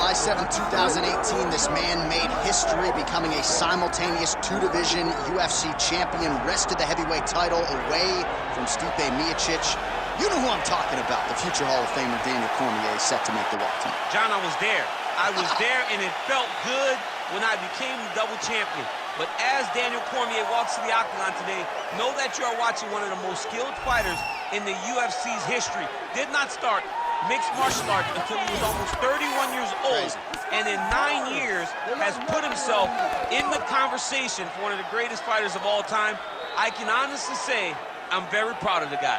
July 7, 2018, this man made history, becoming a simultaneous two-division UFC champion, wrested the heavyweight title away from Stipe Miocic. You know who I'm talking about, the future Hall of Famer Daniel Cormier is set to make the walk tonight. John, I was there. I was there, and it felt good when I became the double champion. But as Daniel Cormier walks to the Octagon today, know that you are watching one of the most skilled fighters in the UFC's history. Did not start mixed martial arts until he was almost 31 years old, and in 9 years has put himself in the conversation for one of the greatest fighters of all time. I can honestly say I'm very proud of the guy.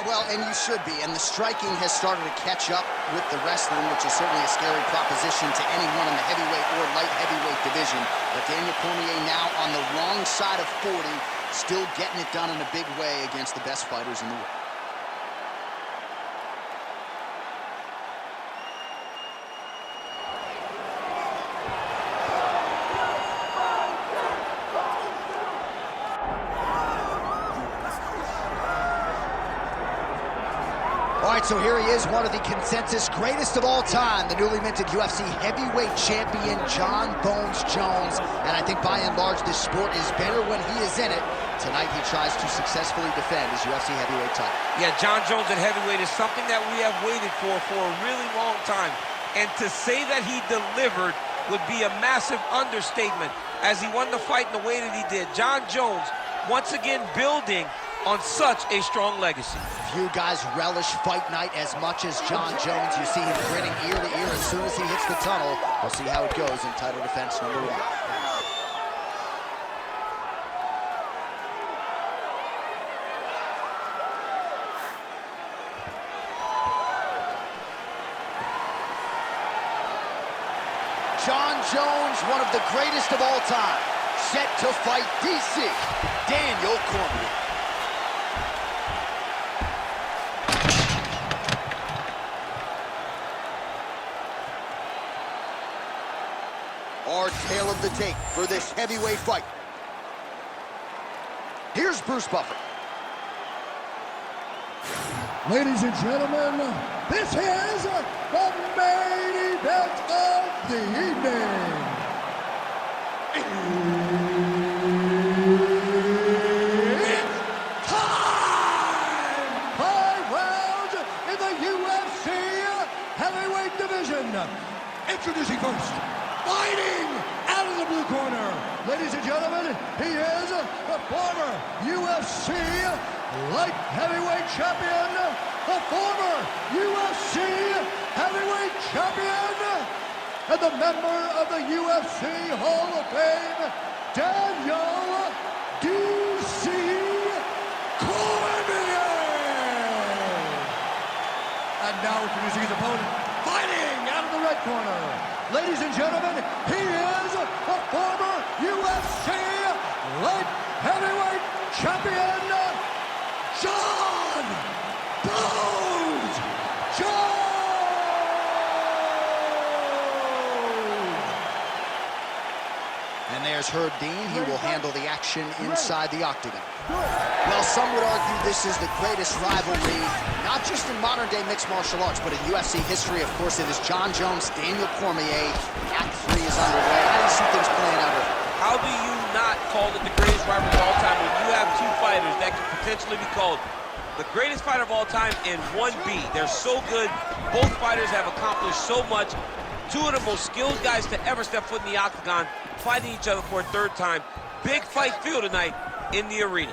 Well, and you should be, and the striking has started to catch up with the wrestling, which is certainly a scary proposition to anyone in the heavyweight or light heavyweight division. But Daniel Cormier now on the wrong side of 40, still getting it done in a big way against the best fighters in the world. All right, so here he is, one of the consensus greatest of all time, the newly minted UFC heavyweight champion, Jon Bones Jones. And I think by and large, this sport is better when he is in it. Tonight, he tries to successfully defend his UFC heavyweight title. Yeah, Jon Jones at heavyweight is something that we have waited for a really long time. And to say that he delivered would be a massive understatement as he won the fight in the way that he did. Jon Jones, once again, building on such a strong legacy. Few guys relish fight night as much as Jon Jones. You see him grinning ear to ear as soon as he hits the tunnel. We'll see how it goes in title defense number 1. Jon Jones, one of the greatest of all time, set to fight DC, Daniel Cormier. Our tale of the tape for this heavyweight fight. Here's Bruce Buffer. Ladies and gentlemen, this is the main event of the evening. It's time! 5 rounds in the UFC heavyweight division. Introducing first, fighting out of the blue corner, ladies and gentlemen, he is the former UFC light heavyweight champion, the former UFC heavyweight champion, and the member of the UFC Hall of Fame, Daniel DC Cormier. And now introducing his opponent, fighting out of the red corner, ladies and gentlemen, he is the former UFC light heavyweight champion, Jon Bones Jones! And there's Herb Dean. He will handle the action inside the Octagon. Well, some would argue this is the greatest rivalry, not just in modern-day mixed martial arts, but in UFC history. Of course, it is Jon Jones, Daniel Cormier. Act 3 is underway. How do you see things playing out here? How do you not call it the greatest rivalry of all time when you have two fighters that could potentially be called the greatest fighter of all time and 1B? They're so good. Both fighters have accomplished so much. Two of the most skilled guys to ever step foot in the Octagon, fighting each other for a third time. Big fight feel tonight in the arena.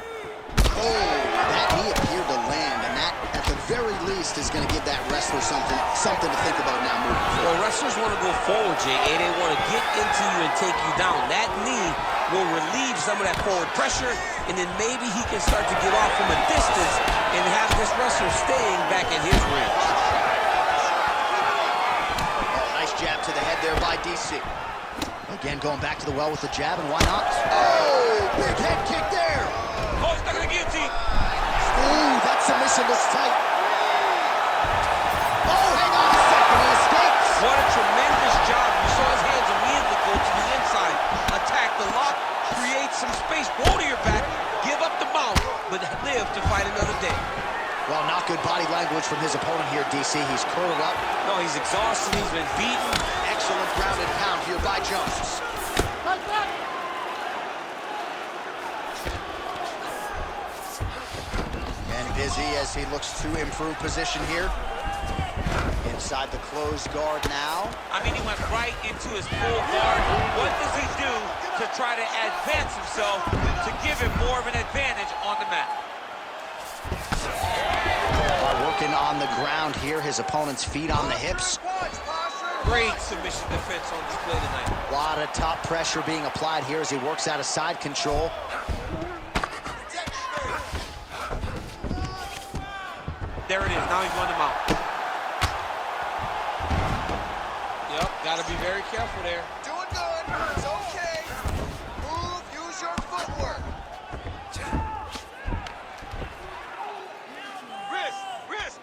Oh, that knee appeared to land, and that, at the very least, is going to give that wrestler something to think about now moving forward. Well, wrestlers want to go forward, Jay, and they want to get into you and take you down. That knee will relieve some of that forward pressure, and then maybe he can start to get off from a distance and have this wrestler staying back at his range. Oh, nice jab to the head there by DC. Again, going back to the well with the jab, and why not? Oh, big head kick there. Oh, he's not going to guillotine. Ooh, that submission looks tight. Oh, hang on a second, he escapes. What a tremendous job. You saw his hands immediately go to the inside. Attack the lock, create some space, roll to your back, give up the mount, but live to fight another day. Well, not good body language language from his opponent here, DC. He's curled up. No, he's exhausted. He's been beaten. Excellent ground and pound here by Jones. And busy as he looks to improve position here. Inside the closed guard now. I mean, he went right into his full guard. What does he do to try to advance himself to give him more of an advantage on the mat? Working on the ground here, his opponent's feet on the hips. Great submission defense on display tonight. A lot of top pressure being applied here as he works out of side control. There it is. Now he's run him out. Yep, got to be very careful there. Doing good. It's okay. Move. Use your footwork. Wrist.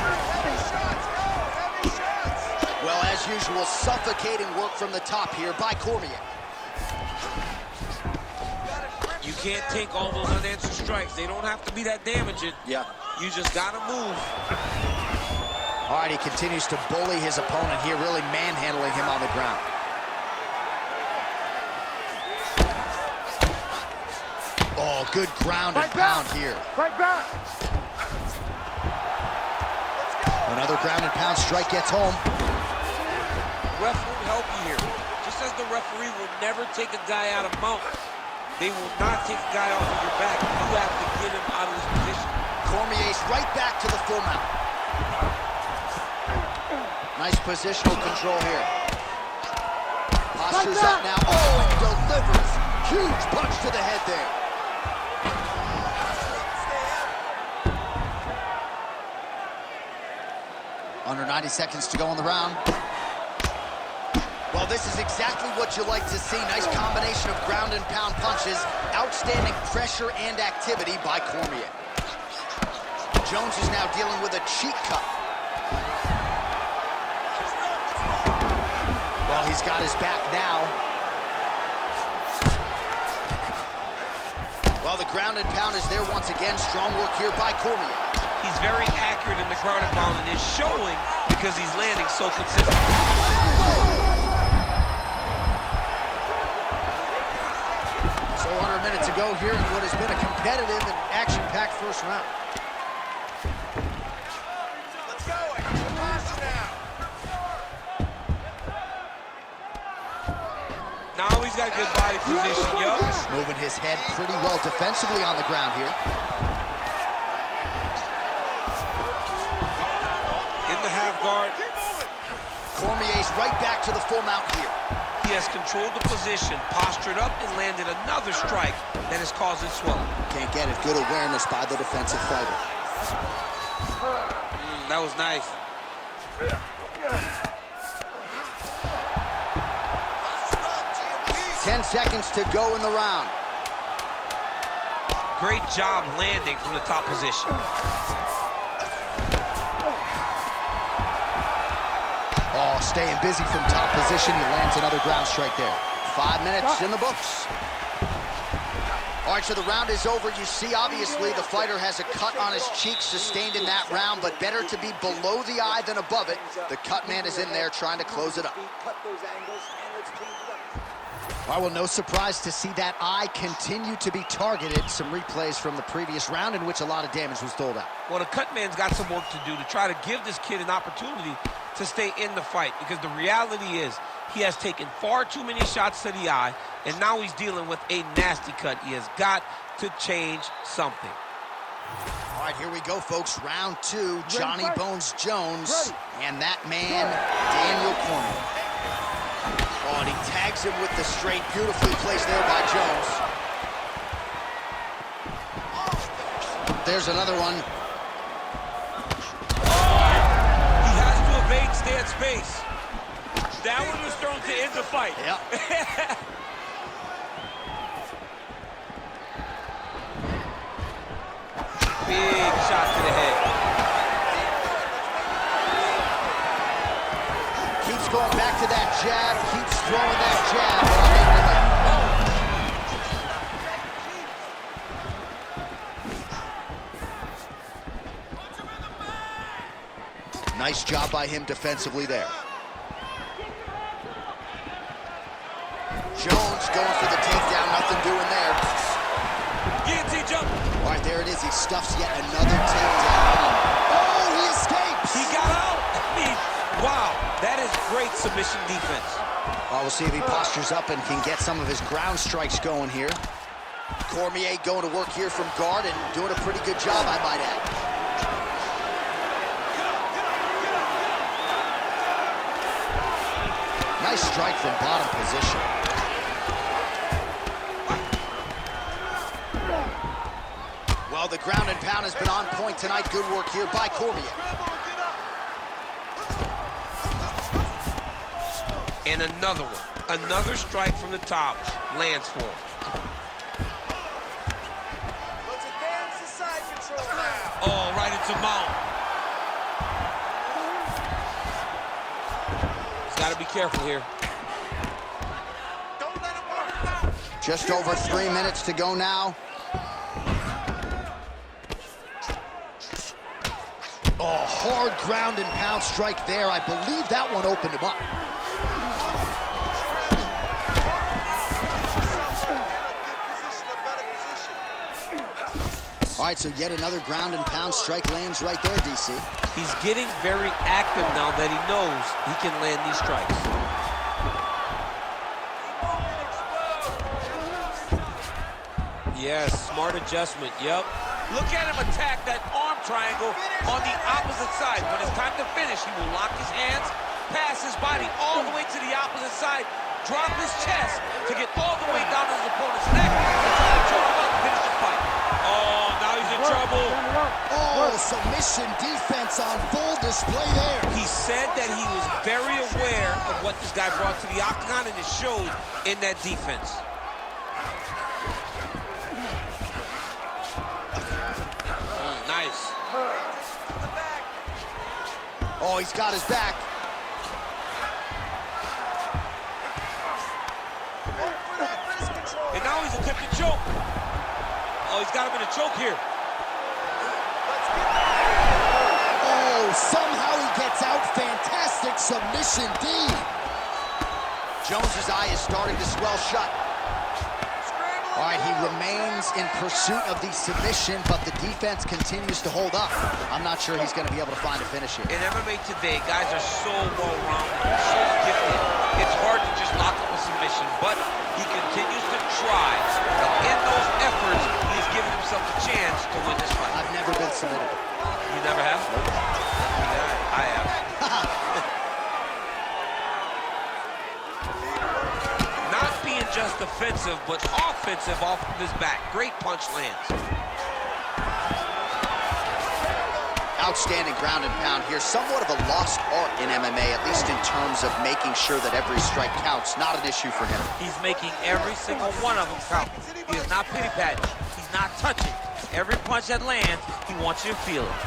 Heavy shots. Go. Heavy shots. Well, as usual, suffocating work from the top here by Cormier. You can't take all those unanswered strikes. They don't have to be that damaging. Yeah. You just got to move. All right, he continues to bully his opponent here, really manhandling him on the ground. Oh, good ground and pound here. Fight back! Another ground and pound strike gets home. Ref won't help you here. Just as the referee will never take a guy out of mount, they will not take a guy off of your back. You have to get him out of this position. Cormier's right back to the full mount. Nice positional control here. Postures up now. Oh, and delivers. Huge punch to the head there. Under 90 seconds to go in the round. Well, this is exactly what you like to see. Nice combination of ground and pound punches. Outstanding pressure and activity by Cormier. Jones is now dealing with a cheek cut. Well, he's got his back now. Well, the ground and pound is there once again. Strong work here by Cormier. He's very accurate in the ground and pound, and it's showing because he's landing so consistently. So under a minute to go here in what has been a competitive and action-packed first round. Let's go. Posture now. Now he's got good body position, yo. Moving his head pretty well defensively on the ground here. In the half guard. Cormier's right back to the full mount here. He has controlled the position, postured up, and landed another strike that is causing swelling. Can't get it. Good awareness by the defensive fighter. That was nice. 10 seconds to go in the round. Great job landing from the top position. Oh, staying busy from top position. He lands another ground strike there. 5 minutes in the books. All right, so the round is over. You see, obviously, the fighter has a cut on his cheek sustained in that round, but better to be below the eye than above it. The cut man is in there trying to close it up. All right, well, no surprise to see that eye continue to be targeted. Some replays from the previous round in which a lot of damage was doled out. Well, the cut man's got some work to do to try to give this kid an opportunity to stay in the fight, because the reality is he has taken far too many shots to the eye, and now he's dealing with a nasty cut. He has got to change something. All right, here we go, folks. Round 2, Johnny Bones Jones and that man, Daniel Cormier. Oh, and he tags him with the straight, beautifully placed there by Jones. There's another one. He has to evade, stay at space. That one was thrown to end the fight. Yep. Big shot to the head. Keeps going back to that jab, keeps throwing that jab, but unable to Nice job by him defensively there. Jones going for the takedown, nothing doing there. Guillotine jump. All right, there it is. He stuffs yet another takedown. Oh, he escapes. He got out. I mean, wow, that is great submission defense. Well, we'll see if he postures up and can get some of his ground strikes going here. Cormier going to work here from guard and doing a pretty good job, I might add. Nice strike from bottom position. Well, the ground and pound has been on point tonight. Good work here by Cormier. And another one. Another strike from the top lands for him. Let's advance the side control now. Oh, right into mount. He's got to be careful here. Don't let him work out. Just over 3 minutes to go now. Oh, hard ground and pound strike there. I believe that one opened him up. All right, so yet another ground and pound strike lands right there, DC. He's getting very active now that he knows he can land these strikes. Yes, smart adjustment, yep. Look at him attack that arm triangle on the opposite side. When it's time to finish, he will lock his hands, pass his body all the way to the opposite side, drop his chest to get all the way down to his opponent's neck, and try to choke him out to finish the fight. Oh, now he's in trouble. Oh, submission defense on full display there. He said that he was very aware of what this guy brought to the Octagon, and it showed in that defense. Nice. Oh, he's got his back. And now he's attempting to choke. Oh, he's got him in a choke here. Oh, somehow he gets out. Fantastic submission D. Jones's eye is starting to swell shut. All right, he remains in pursuit of the submission, but the defense continues to hold up. I'm not sure he's going to be able to find a finish here. In MMA today, guys are so well-rounded, so gifted. It's hard to just lock up a submission, but he continues to try. And in those efforts, he's given himself a chance to win this fight. I've never been submitted. You never have? Yeah, I have. Not being just defensive, but offensive off of his back. Great punch lands. Outstanding ground and pound here. Somewhat of a lost art in MMA, at least in terms of making sure that every strike counts. Not an issue for him. He's making every single one of them count. He is not pity-patting. He's not touching. Every punch that lands, he wants you to feel it.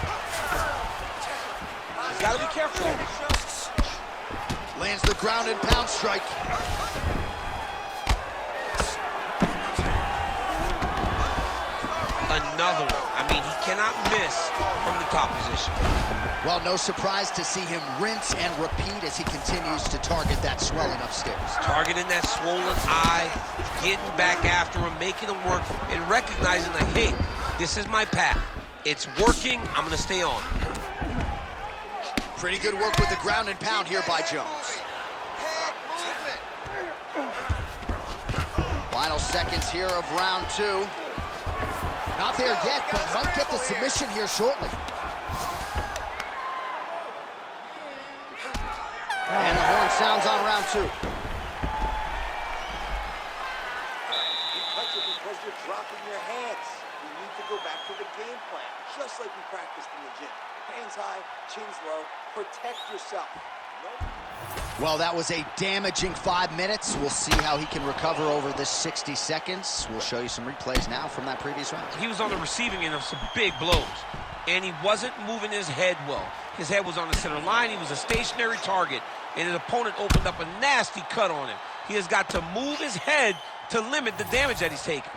He's got to be careful. Lands the ground and pound strike. Another one. I mean, he cannot miss from the top position. Well, no surprise to see him rinse and repeat as he continues to target that swelling upstairs. Targeting that swollen eye, getting back after him, making him work, and recognizing that, hey, this is my path. It's working. I'm going to stay on. Pretty good work with the ground and pound here by Jones. Final seconds here of round two. Not there yet, but might get the submission here shortly. And the horn sounds on round two. Because you're dropping your hands. You need to go back to the game plan, just like we practiced in the gym. Hands high, chins low, protect yourself. Well, that was a damaging 5 minutes. We'll see how he can recover over this 60 seconds. We'll show you some replays now from that previous round. He was on the receiving end of some big blows, and he wasn't moving his head well. His head was on the center line. He was a stationary target, and his opponent opened up a nasty cut on him. He has got to move his head to limit the damage that he's taking.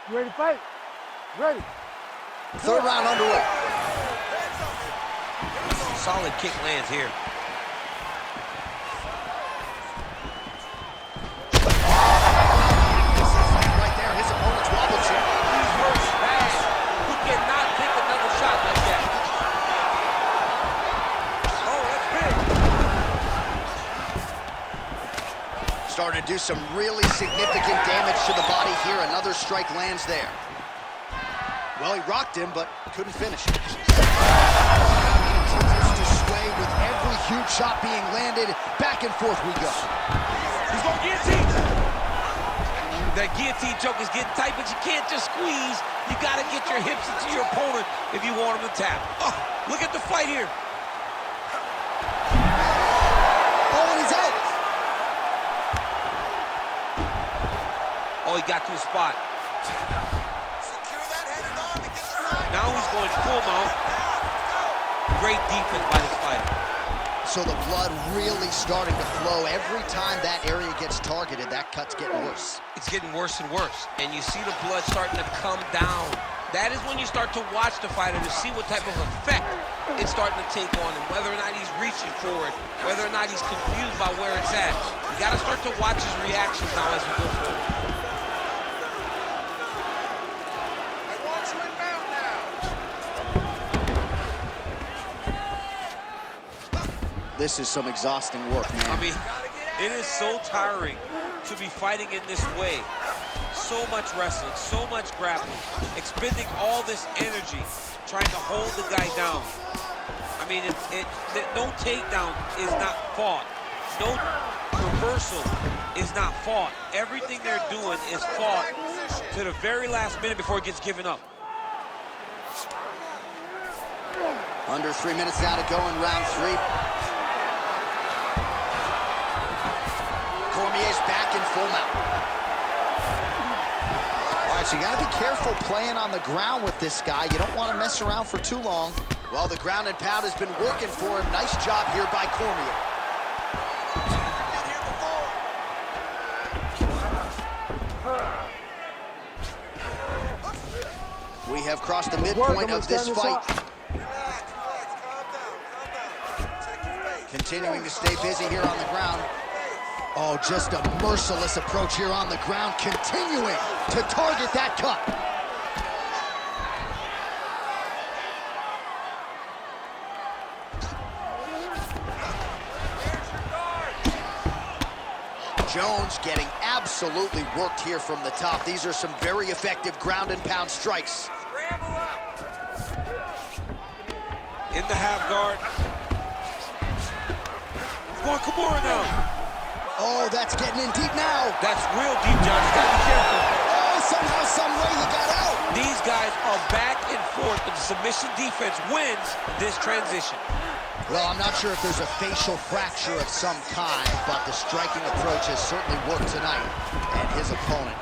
You ready to fight? Ready. Third round underway. solid kick lands here. Right there, his opponent's wobble chip. He's hurt bad. He cannot take another shot like that. Oh, that's big. Starting to do some really significant damage to the body here. Another strike lands there. Well, he rocked him, but couldn't finish it. Continues to sway with every huge shot being landed. Back and forth we go. He's going guillotine. That guillotine choke is getting tight, but you can't just squeeze. You got to get your hips into your opponent if you want him to tap. Oh, look at the fight here. Oh, and he's out. Oh, he got to his spot. Now he's going full mount. Great defense by this fighter. So the blood really starting to flow. Every time that area gets targeted, that cut's getting worse. It's getting worse and worse. And you see the blood starting to come down. That is when you start to watch the fighter to see what type of effect it's starting to take on him, whether or not he's reaching for it, whether or not he's confused by where it's at. You got to start to watch his reactions now as we go forward. This is some exhausting work, man. I mean, it is so tiring to be fighting in this way. So much wrestling, so much grappling, expending all this energy trying to hold the guy down. I mean, no takedown is not fought. No reversal is not fought. Everything they're doing is fought to the very last minute before it gets given up. Under 3 minutes now to go in round 3. Cormier's back in full mount. All right, so you got to be careful playing on the ground with this guy. You don't want to mess around for too long. Well, the ground and pound has been working for him. Nice job here by Cormier. We have crossed the midpoint of this fight. Continuing to stay busy here on the ground. Oh, just a merciless approach here on the ground, continuing to target that cut. Jones getting absolutely worked here from the top. These are some very effective ground and pound strikes. In the half guard. Going Kimura now. Oh, that's getting in deep now. That's real deep, John. You gotta be careful. Oh, somehow, some way he got out. These guys are back and forth, but the submission defense wins this transition. Well, I'm not sure if there's a facial fracture of some kind, but the striking approach has certainly worked tonight, and his opponent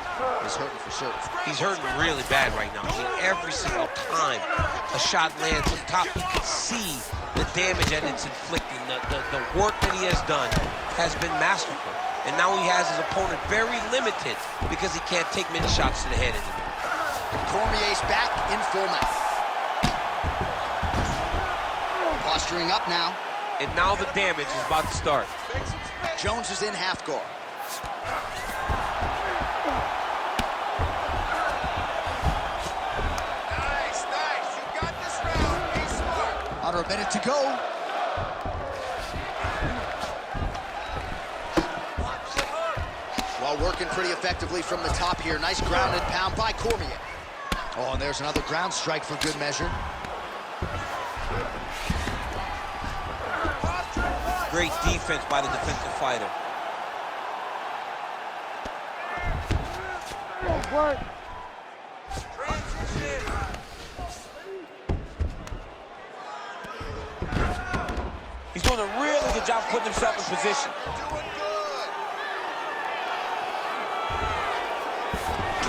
is hurting for certain. He's hurting really bad right now. I mean, every single time a shot lands on top, you can see the damage that it's inflicting. The work that he has done has been masterful. And now he has his opponent very limited because he can't take many shots to the head anymore. Cormier's back in full mount. Posturing up now. And now the damage is about to start. Jones is in half guard. Nice. You got this round. Be smart. Under a minute to go. Well, working pretty effectively from the top here. Nice ground and pound by Cormier. Oh, and there's another ground strike for good measure. Great defense by the defensive fighter. He's doing a really good job putting himself in position.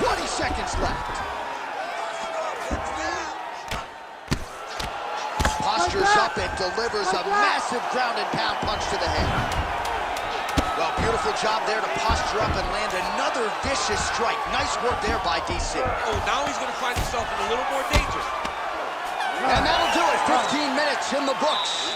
20 seconds left. Postures up and delivers a massive ground and pound punch to the head. Well, beautiful job there to posture up and land another vicious strike. Nice work there by DC. Oh, now he's going to find himself in a little more danger. And that'll do it. 15 minutes in the books.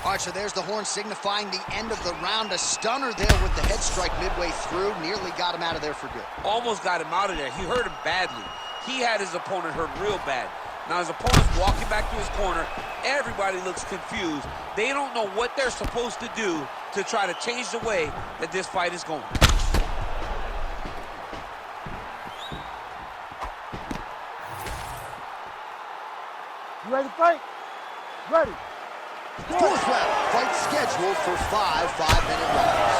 All right, so there's the horn signifying the end of the round. A stunner there with the head strike midway through. Nearly got him out of there for good. Almost got him out of there. He hurt him badly. He had his opponent hurt real bad. Now his opponent's walking back to his corner. Everybody looks confused. They don't know what they're supposed to do to try to change the way that this fight is going. You ready to fight? Ready. Fourth round, fight scheduled for 5 5-minute rounds.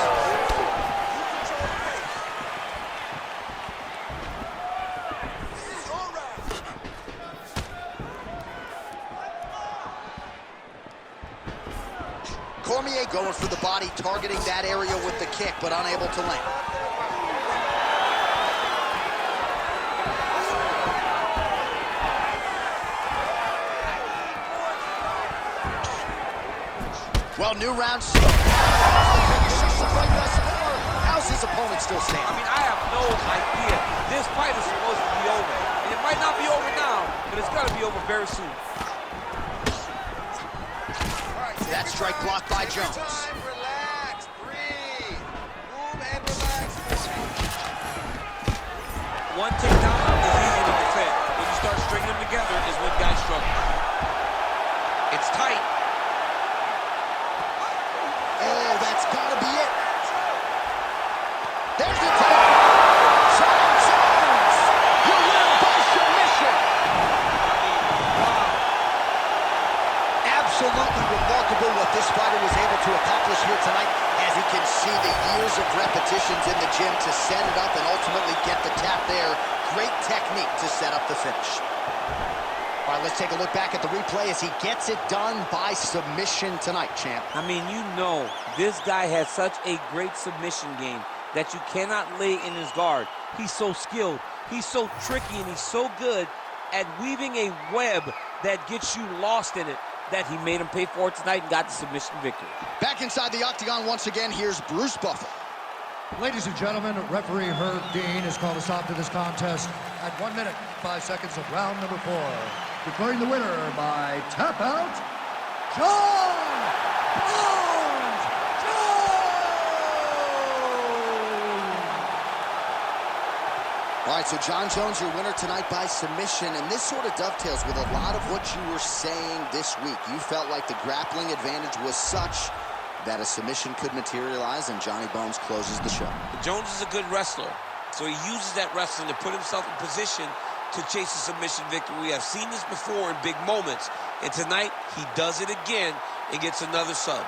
Cormier going for the body, targeting that area with the kick, but unable to land. Well, new round start. How's his opponent still standing? I mean, I have no idea. This fight is supposed to be over. And it might not be over now, but it's got to be over very soon. That strike blocked by Jones. Relax, breathe, move and relax. One takedown is easy to defend. When you start stringing them together is when guys struggle. It's tight. Oh, that's got to be it. There's the takedown. Jones! You win by submission. Wow. Absolutely remarkable what this fighter was able to accomplish here tonight. As you can see, the years of repetitions in the gym to set it up and ultimately get the tap there. Great technique to set up the finish. All right, let's take a look back at the replay as he gets it done by submission tonight, champ. I mean, you know, this guy has such a great submission game that you cannot lay in his guard. He's so skilled, he's so tricky, and he's so good at weaving a web that gets you lost in it that he made him pay for it tonight and got the submission victory. Back inside the octagon once again, here's Bruce Buffer. Ladies and gentlemen, referee Herb Dean has called a stop to this contest at 1 minute, 5 seconds of round number 4. Declaring the winner by tap out, John Jones! All right, so John Jones, your winner tonight by submission, and this sort of dovetails with a lot of what you were saying this week. You felt like the grappling advantage was such that a submission could materialize, and Johnny Bones closes the show. Jones is a good wrestler, so he uses that wrestling to put himself in position to chase a submission victory. We have seen this before in big moments, and tonight he does it again and gets another sub.